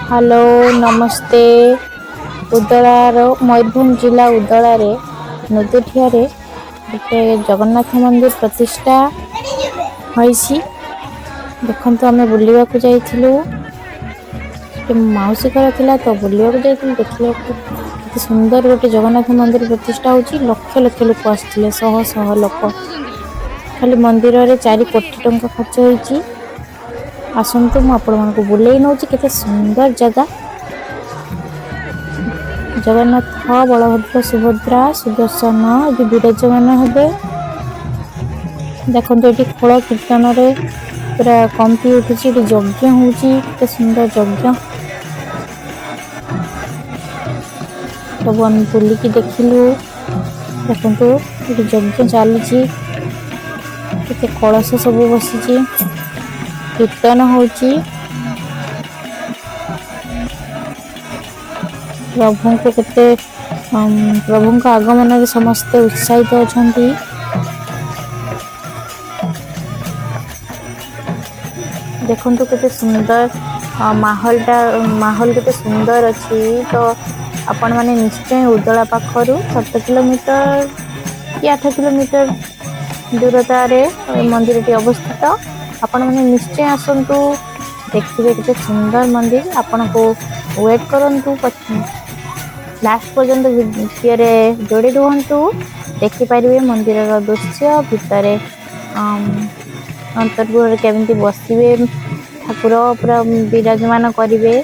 Hello नमस्ते उदलार मयूरभंज जिला उदलार नदीठियारे गोटे जगन्नाथ मंदिर प्रतिष्ठा होइछि। देखंतु आमे बुलिया को जाइथिलु मौसी घर थिला तो बुलिया को जाइथिलु देखले केते सुंदर गोटे जगन्नाथ मंदिर प्रतिष्ठा होछि। लक्ष लक्ष लोक आस्थिले शह शह लोक खाली मंदिर रे 4 कोटी टंका खर्च होइछि। आसंतु मु आपण मानको बुलेई नउछि केते सुंदर जगह जगन्नाथ बलभद्र सुभद्रा सुदर्शन ये विराजमान हेबे। देखो ये खोल कीर्तन रे पूरा कंपी उठुछि। यज्ञ होउछि केते सुंदर यज्ञ सब हम बुलिकी देखिलु। देखो ये यज्ञ चलुछि केते कलश सब बसिछि कीर्तन होउछि। प्रभु को केते प्रभु का आगमन रे समस्त उत्साहित अछंती। देखंतु केते सुंदर माहौल केते सुंदर अछि। तो आपण माने निश्चय उदला पाखरु 7 किलोमीटर कि 8 किलोमीटर दूरता रे मंदिर टी अवस्थित। आपण माने निश्चय आसंतु देखिबे केते सुंदर मंदिर। आपण को वेट करंतु लास्ट पर्यंत वीडियो रे जोड़ी रुहंतु देखि पारिबे मंदिर रो दृश्य भितरे अंतर्गुह केमती बसिबे ठाकुर पूरा विराजमान करिवे।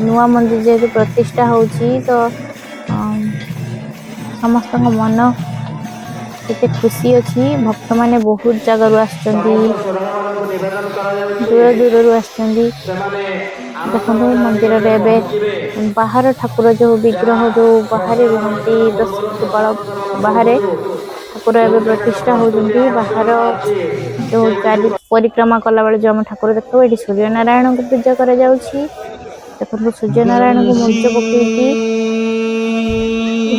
नुआ मंदिर जेहेतु प्रतिष्ठा होउछि तो समस्त मन केते खुशी अछि। भक्त माने बहुत जगह रु आछंती दूर दूर रु आछंती। देखो मंदिर रे बे बाहर ठाकुर जो विग्रह जो बाहर रुहंती 10 फुट बाहर ठाकुर एवं प्रतिष्ठा होती। बाहर जो चारि परिक्रमा कला बेले जो हम ठाकुर देखो ये सूर्य नारायण को पूजा करा जाउछि। देखो सूर्य नारायण को मूर्ति पकेकी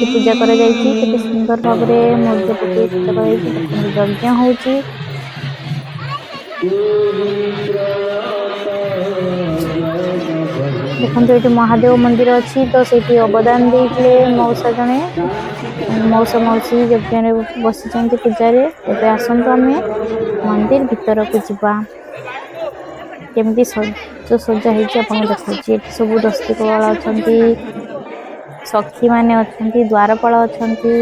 पूजा करा जाइछि। केते सुंदर भाव रे मूर्ति पकेकी पूजा करा जाइछि। देखो यज्ञ होउछि। देखो ये महादेव मंदिर अच्छी तो से अवदान देते मौसा जने मौसा मौसी यज्ञ बसी पूजारे। एबे आसंतु आमे मंदिर भीतर को जीवा केमती सज सजा होइछि आपन देखौछि। एठी सब दस्तिकवाल अछंती सखी माने अछंती द्वारपाल अछंती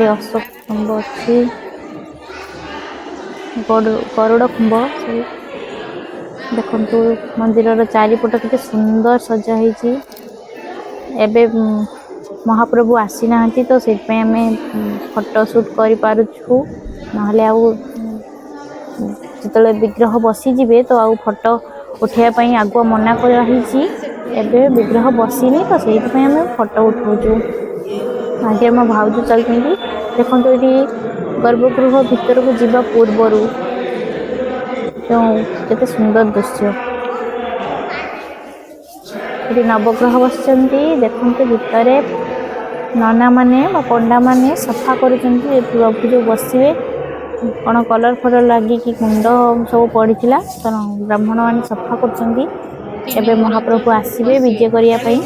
अशोक स्तंभ अच्छी गरुड़ कुंभ। देखंतु मंदिर चारिपट केते सुंदर सजा होइछि। एबे महाप्रभु आसी नाहंती तो से पे हमें फोटो शूट करि पारुछु। नहले आउ जतले विग्रह बसी जिवे तो आउ फोटो उठिया पई आगु मना कर रहिछि। एबे विग्रह बसीनी तो सेहि पे हमें फोटो उठौछु। आगे हम भाउजु चलतंती। देखंतु एठी गर्भगृह भीतर को जीवा पूर्वरु तो केते सुंदर दृश्य ये नवग्रह बसचंती। देखंतु भितरे नाना माने बा पंडा माने सफा करूचंती। प्रभु जो बसिवे कोन कलर फलर लागी कि कुंड सब पड़ीथिला तो ब्राह्मण माने सफा करूचंती। एबे महाप्रभु आसीबे विजय करिया पई।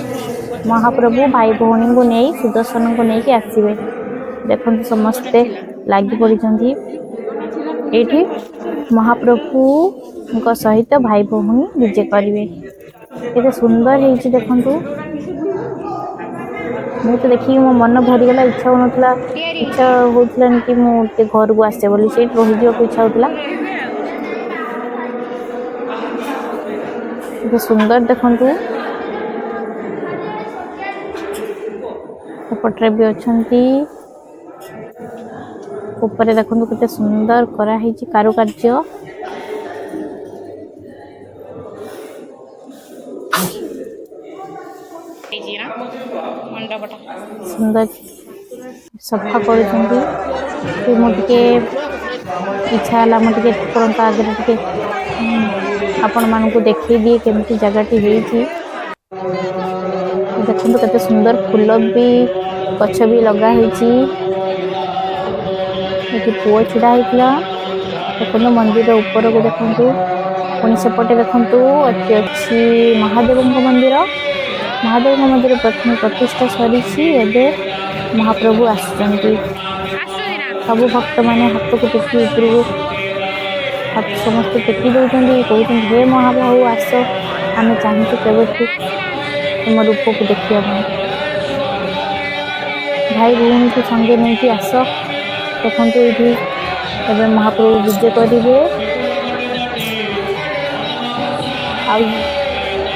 महाप्रभु भाई भौणी को नै सुदर्शन को नै कि आसीबे। देखंतु समस्ते लागी पड़ीचंती। एठी महाप्रभु को सहित भाई भौणी विजय करिवे। केते सुंदर हेछि देखंतु। मु तो देखि मो मन भरी गला। इच्छा होतला कि मु ते घर को आसे बोली से रहि दियो को इच्छा होतला। केते सुंदर देखंतु। पटरे भी अछंती। ऊपर देखंतु केते सुंदर करा हेछि कारुकार्य। सुंदर सफा कर मुझे इच्छा है मुझे ठाकुर आगे टे आपण मान देखे दिए केमती जगह देखो केते सुंदर फूल भी गछ भी लगा पुओ छिड़ा होता। देखो मंदिर ऊपर को देखो पुणी सेपटे देखु एटी अच्छी महादेव मंदिर। महादेव मंदिर प्रथम प्रतिष्ठा सरी महाप्रभु आसुचंती सब भक्त माने हाथ को टेकी ऊपर हाथ समस्त टेकी दौरान कहते हे महाबाहु आस आम चाहूँ केवे तुम रूप को देखा भाई भूमि को संगे नहीं आस देखु ये महाप्रभु विजय करेंगे।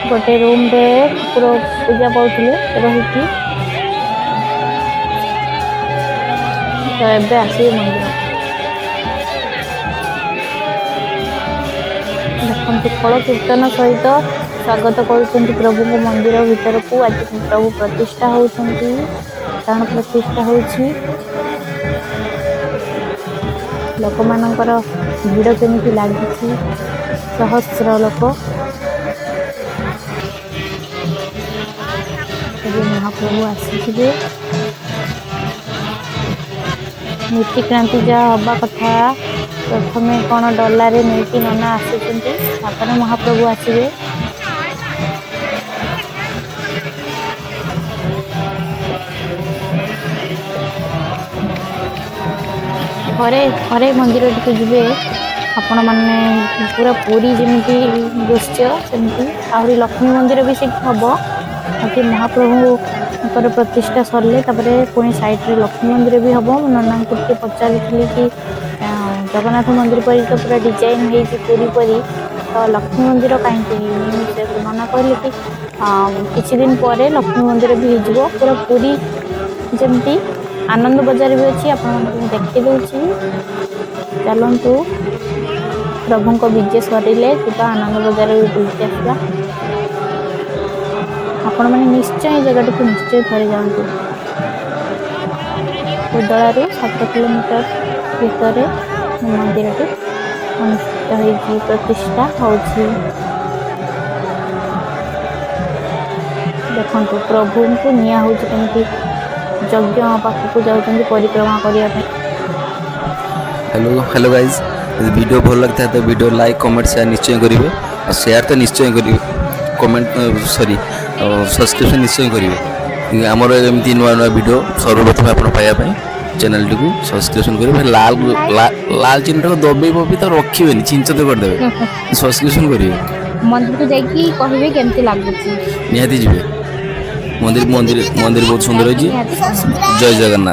गोटे रूम रे ठाकुर पूजा पाते रही तो एबे आसे मंदिर देखते फल कीर्तन सहित स्वागत कर प्रभु को मंदिर भीतर को। आज प्रभु प्रतिष्ठा होती प्राण प्रतिष्ठा होती लोक मानकर भीड़ केमिति लगी सहस्र लोक महाप्रभु आसी नीतिक्रांति जहाँ हवा कथा प्रथम कौन डलारे नहीं नना आसुच्च महाप्रभु आसवे घरे घरे मंदिर टी जी आपण मैंने पूरा पूरी जमी दृश्य सेमती आहरी लक्ष्मी मंदिर भी से हम बाकी महाप्रभु प्रतिष्ठा सरले पुणी साइड रे लक्ष्मी मंदिर भी हम नना को पचारि कि जगन्नाथ मंदिर पर तो पूरा डिजाइन हो पूरी परी तो लक्ष्मी मंदिर कहीं नना कहले कि किसी दिन पर लक्ष्मी मंदिर भी हो पूरा पूरी जमती आनंद बजार भी अच्छी आप देखी दूसरी चलतु प्रभु को विजय सरिले आनंद बजार भी बुलते आसवा आपण मैंने निश्चय जगह को निश्चय थरी जातु उदलारू 7 किलोमीटर भीतर मंदिर अनुष्ठित प्रतिष्ठा होछि। देखु प्रभु को निया होछि केमती यज्ञ पाखक जाऊँ परिक्रमा करने। हेलो गाइज वीडियो भल लगता है तो वीडियो लाइक कमेंट शेयर निश्चय करेंगे और शेयर तो निश्चय करेंगे कमेंट सॉरी सब्सक्रिप्शन निश्चय करेंगे आमर एमती नुआ नुआ वीडियो सर्वप्रथम आप पाइबापी चैनल टी सब्सक्रिप्शन करेंगे लाल लाल चिन्ह को दबेब भी तो रखिए चिंच तो करदे सब्सक्रिप्शन करेंगे मंदिर को जाइए कहबे केमती लागुची निहाती जी मंदिर मंदिर मंदिर बहुत सुंदर है। जय जगन्नाथ।